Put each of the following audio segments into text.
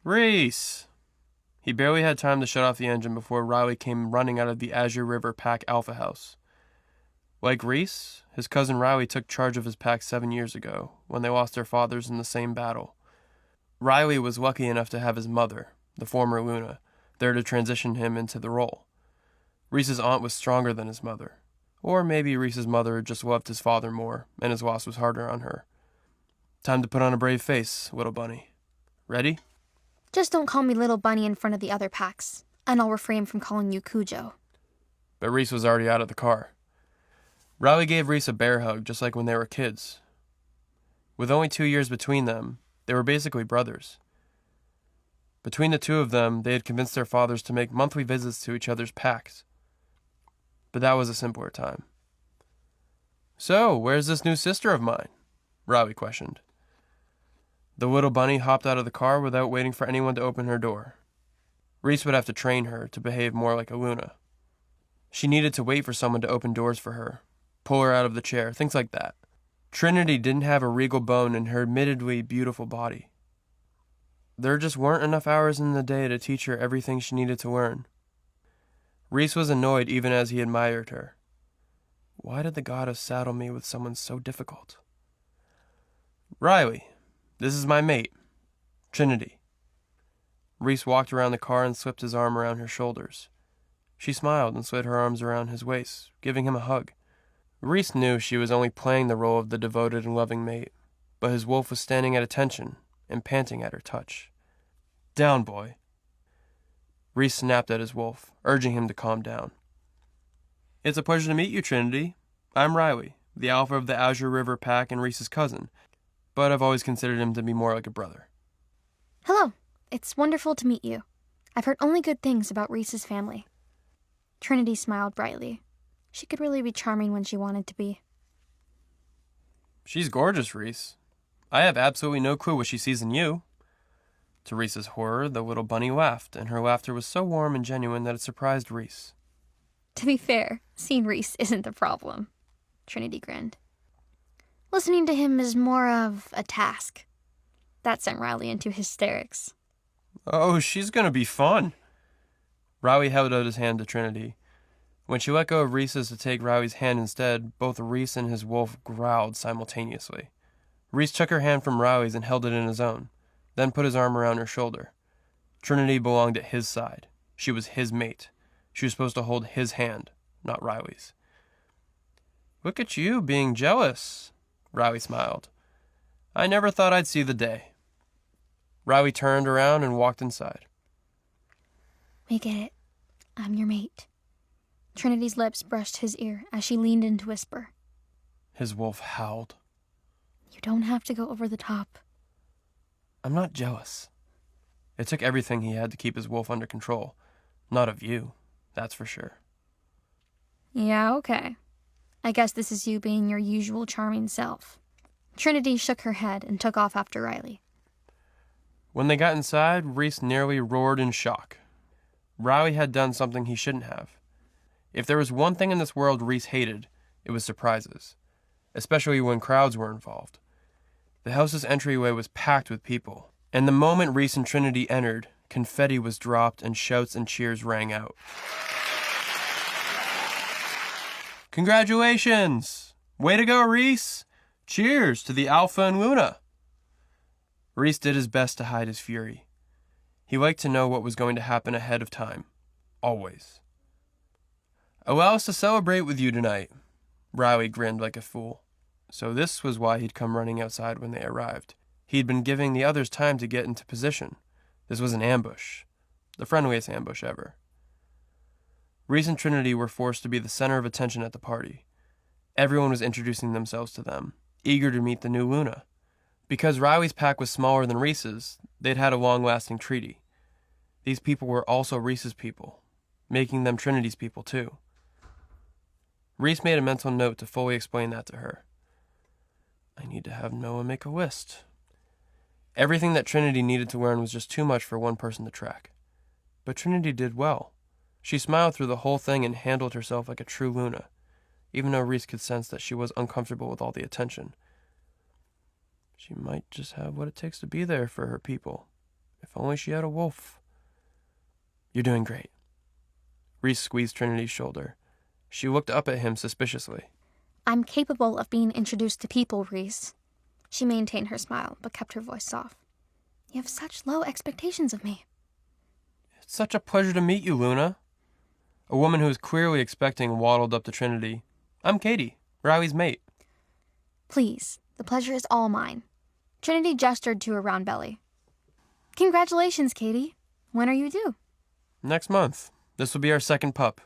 Reese! He barely had time to shut off the engine before Riley came running out of the Azure River Pack Alpha House. Like Reese, his cousin Riley took charge of his pack 7 years ago, when they lost their fathers in the same battle. Riley was lucky enough to have his mother, the former Luna, there to transition him into the role. Reese's aunt was stronger than his mother. Or maybe Reese's mother just loved his father more, and his loss was harder on her. Time to put on a brave face, little bunny. Ready? Just don't call me Little Bunny in front of the other packs, and I'll refrain from calling you Cujo. But Reese was already out of the car. Riley gave Reese a bear hug, just like when they were kids. With only 2 years between them, they were basically brothers. Between the two of them, they had convinced their fathers to make monthly visits to each other's packs. But that was a simpler time. So, where's this new sister of mine? Riley questioned. The little bunny hopped out of the car without waiting for anyone to open her door. Reese would have to train her to behave more like a Luna. She needed to wait for someone to open doors for her, pull her out of the chair, things like that. Trinity didn't have a regal bone in her admittedly beautiful body. There just weren't enough hours in the day to teach her everything she needed to learn. Reese was annoyed even as he admired her. Why did the goddess saddle me with someone so difficult? Riley, this is my mate, Trinity. Reese walked around the car and slipped his arm around her shoulders. She smiled and slid her arms around his waist, giving him a hug. Reese knew she was only playing the role of the devoted and loving mate, but his wolf was standing at attention and panting at her touch. Down, boy. Reese snapped at his wolf, urging him to calm down. It's a pleasure to meet you, Trinity. I'm Riley, the alpha of the Azure River Pack and Reese's cousin, but I've always considered him to be more like a brother. Hello. It's wonderful to meet you. I've heard only good things about Reese's family. Trinity smiled brightly. She could really be charming when she wanted to be. She's gorgeous, Reese. I have absolutely no clue what she sees in you. To Reese's horror, the little bunny laughed, and her laughter was so warm and genuine that it surprised Reese. To be fair, seeing Reese isn't the problem. Trinity grinned. Listening to him is more of a task. That sent Riley into hysterics. Oh, she's gonna be fun. Riley held out his hand to Trinity. When she let go of Reese's to take Riley's hand instead, both Reese and his wolf growled simultaneously. Reese took her hand from Riley's and held it in his own, then put his arm around her shoulder. Trinity belonged at his side. She was his mate. She was supposed to hold his hand, not Riley's. Look at you being jealous, Riley smiled. I never thought I'd see the day. Riley turned around and walked inside. We get it. I'm your mate. Trinity's lips brushed his ear as she leaned in to whisper. His wolf howled. You don't have to go over the top. I'm not jealous. It took everything he had to keep his wolf under control. Not of you, that's for sure. Yeah, okay. I guess this is you being your usual charming self. Trinity shook her head and took off after Riley. When they got inside, Reese nearly roared in shock. Riley had done something he shouldn't have. If there was one thing in this world Reese hated, it was surprises, especially when crowds were involved. The house's entryway was packed with people, and the moment Reese and Trinity entered, confetti was dropped and shouts and cheers rang out. Congratulations! Way to go, Reese! Cheers to the Alpha and Luna! Reese did his best to hide his fury. He liked to know what was going to happen ahead of time. Always. Allow us to celebrate with you tonight. Riley grinned like a fool. So this was why he'd come running outside when they arrived. He'd been giving the others time to get into position. This was an ambush. The friendliest ambush ever. Reese and Trinity were forced to be the center of attention at the party. Everyone was introducing themselves to them, eager to meet the new Luna. Because Riley's pack was smaller than Reese's, they'd had a long-lasting treaty. These people were also Reese's people, making them Trinity's people too. Reese made a mental note to fully explain that to her. I need to have Noah make a list. Everything that Trinity needed to learn was just too much for one person to track. But Trinity did well. She smiled through the whole thing and handled herself like a true Luna, even though Reese could sense that she was uncomfortable with all the attention. She might just have what it takes to be there for her people, If only she had a wolf. You're doing great. Reese squeezed Trinity's shoulder. She looked up at him suspiciously. I'm capable of being introduced to people, Reese. She maintained her smile, but kept her voice soft. You have such low expectations of me. It's such a pleasure to meet you, Luna. A woman who was clearly expecting waddled up to Trinity. I'm Katie, Riley's mate. Please, the pleasure is all mine. Trinity gestured to her round belly. Congratulations, Katie. When are you due? Next month. This will be our second pup,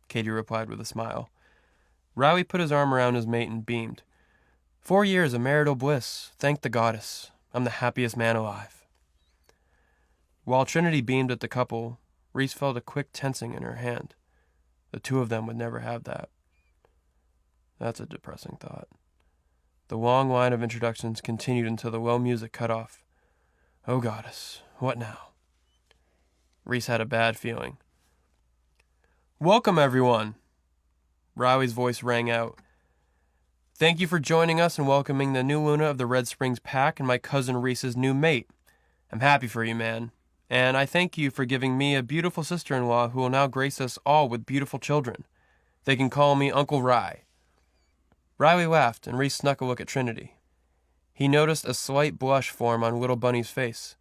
Katie replied with a smile. Riley put his arm around his mate and beamed. 4 years of marital bliss. Thank the goddess. I'm the happiest man alive. While Trinity beamed at the couple, Reese felt a quick tensing in her hand. The two of them would never have that. That's a depressing thought. The long line of introductions continued until the low music cut off. Oh, goddess, what now? Reese had a bad feeling. Welcome, everyone. Riley's voice rang out. Thank you for joining us and welcoming the new Luna of the Red Springs Pack and my cousin Reese's new mate. I'm happy for you, man. And I thank you for giving me a beautiful sister-in-law who will now grace us all with beautiful children. They can call me Uncle Rye. Riley laughed, and Reese snuck a look at Trinity. He noticed a slight blush form on little Bunny's face.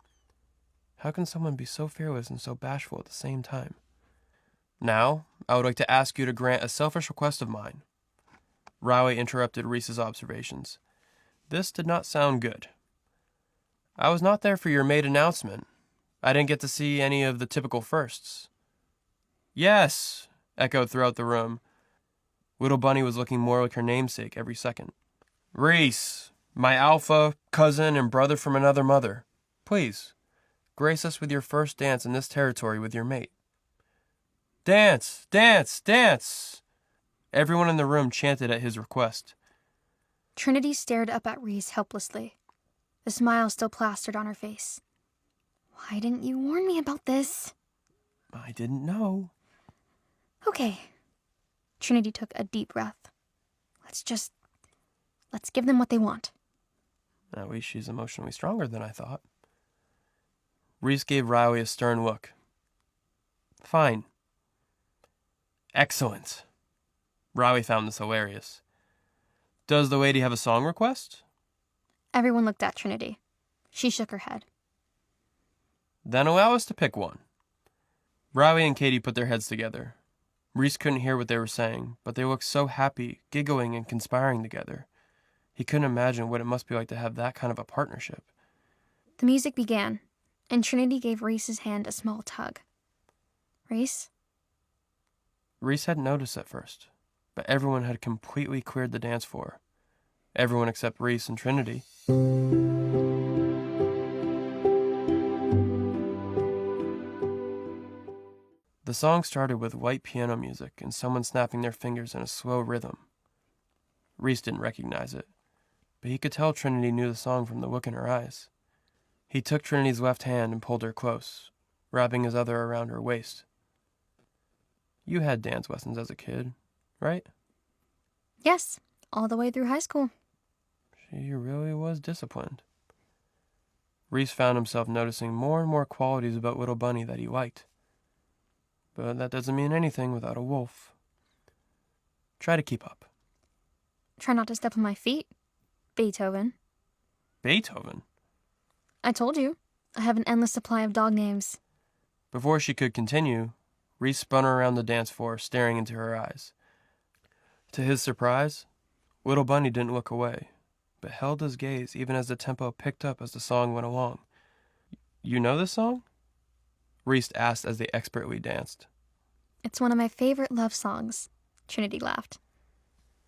How can someone be so fearless and so bashful at the same time? Now, I would like to ask you to grant a selfish request of mine. Riley interrupted Reese's observations. This did not sound good. I was not there for your maid announcement. I didn't get to see any of the typical firsts. Yes, echoed throughout the room. Little Bunny was looking more like her namesake every second. Reese, my alpha, cousin, and brother from another mother, please, grace us with your first dance in this territory with your mate. Dance, dance, dance! Everyone in the room chanted at his request. Trinity stared up at Reese helplessly, the smile still plastered on her face. Why didn't you warn me about this? I didn't know. Okay. Trinity took a deep breath. Let's give them what they want. At least she's emotionally stronger than I thought. Reese gave Riley a stern look. Fine. Excellent. Riley found this hilarious. Does the lady have a song request? Everyone looked at Trinity. She shook her head. Then allow us to pick one. Riley and Katie put their heads together. Reese couldn't hear what they were saying, but they looked so happy, giggling and conspiring together. He couldn't imagine what it must be like to have that kind of a partnership. The music began, and Trinity gave Reese's hand a small tug. Reese? Reese hadn't noticed at first, but everyone had completely cleared the dance floor. Everyone except Reese and Trinity. The song started with light piano music and someone snapping their fingers in a slow rhythm. Reese didn't recognize it, but he could tell Trinity knew the song from the look in her eyes. He took Trinity's left hand and pulled her close, wrapping his other around her waist. You had dance lessons as a kid, right? Yes, all the way through high school. She really was disciplined. Reese found himself noticing more and more qualities about little Bunny that he liked. But that doesn't mean anything without a wolf. Try to keep up. Try not to step on my feet. Beethoven. Beethoven? I told you. I have an endless supply of dog names. Before she could continue, Reese spun her around the dance floor, staring into her eyes. To his surprise, little Bunny didn't look away, but held his gaze even as the tempo picked up as the song went along. You know this song? Reese asked as they expertly danced. It's one of my favorite love songs, Trinity laughed.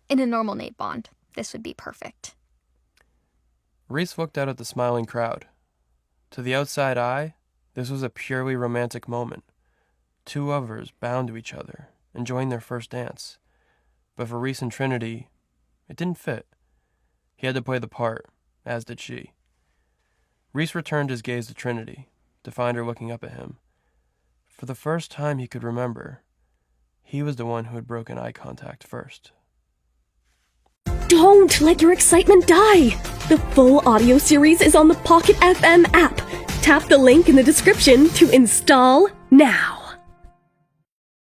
In a normal Nate Bond, this would be perfect. Reese looked out at the smiling crowd. To the outside eye, this was a purely romantic moment. Two lovers bound to each other, enjoying their first dance. But for Reese and Trinity, it didn't fit. He had to play the part, as did she. Reese returned his gaze to Trinity, to find her looking up at him. For the first time he could remember, he was the one who had broken eye contact first. Don't let your excitement die! The full audio series is on the Pocket FM app. Tap the link in the description to install now.